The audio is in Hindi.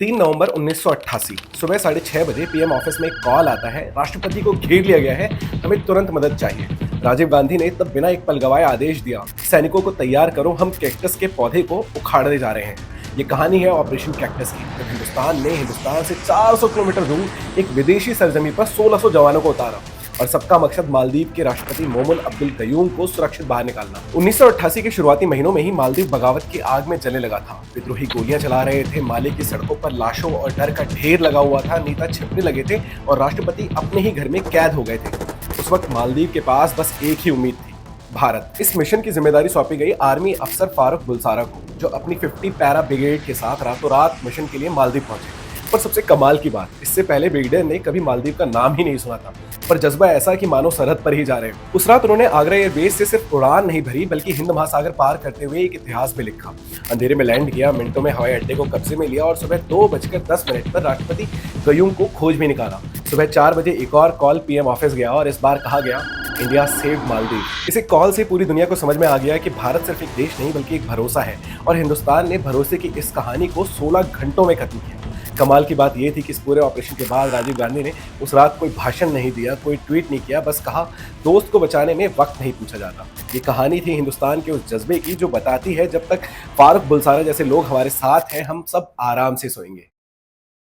3 नवंबर 1988 सुबह 6:30 बजे पीएम ऑफिस में एक कॉल आता है। राष्ट्रपति को घेर लिया गया है, हमें तुरंत मदद चाहिए। राजीव गांधी ने तब बिना एक पल गवाए आदेश दिया, सैनिकों को तैयार करो, हम कैक्टस के पौधे को उखाड़ने जा रहे हैं। ये कहानी है ऑपरेशन कैक्टस की, जब हिंदुस्तान ने हिंदुस्तान से 400 किलोमीटर दूर एक विदेशी सरजमी पर 1600 जवानों को उतारा और सबका मकसद मालदीव के राष्ट्रपति मोमन अब्दुल कयूम को सुरक्षित बाहर निकालना। 1988 के शुरुआती महीनों में ही मालदीव बगावत की आग में जलने लगा था। विद्रोही गोलियां चला रहे थे, माले की सड़कों पर लाशों और डर का ढेर लगा हुआ था, नेता छिपने लगे थे और राष्ट्रपति अपने ही घर में कैद हो गए थे। उस वक्त मालदीव के पास बस एक ही उम्मीद थी, भारत। इस मिशन की जिम्मेदारी सौंपी गई आर्मी अफसर फारूक बुल्सारा को, जो अपनी 50 पैरा ब्रिगेड के साथ रातों रात मिशन के लिए मालदीव पहुंचे। पर सबसे कमाल की बात, इससे पहले ब्रिगेडियर ने कभी मालदीव का नाम ही नहीं सुना था, पर जज्बा ऐसा कि मानो सरहद पर ही जा रहे हो। उस रात उन्होंने आगरा एयरबेस से सिर्फ उड़ान नहीं भरी, बल्कि हिंद महासागर पार करते हुए एक इतिहास भी लिखा। अंधेरे में लैंड किया, मिनटों में हवाई अड्डे को कब्जे में लिया और सुबह 2:10 पर राष्ट्रपति कयूम को खोज भी निकाला। सुबह 4 बजे एक और कॉल पीएम ऑफिस गया और इस बार कहा गया, इंडिया सेव्ड मालदीव। इस कॉल से पूरी दुनिया को समझ में आ गया कि भारत सिर्फ एक देश नहीं बल्कि एक भरोसा है, और हिंदुस्तान ने भरोसे की इस कहानी को 16 घंटों में खत्म किया। कमाल की बात यह थी कि इस पूरे ऑपरेशन के बाद राजीव गांधी ने उस रात कोई भाषण नहीं दिया, कोई ट्वीट नहीं किया, बस कहा, दोस्त को बचाने में वक्त नहीं पूछा जाता। ये कहानी थी हिंदुस्तान के उस जज्बे की, जो बताती है जब तक फारूक बुल्सारा जैसे लोग हमारे साथ हैं, हम सब आराम से सोएंगे।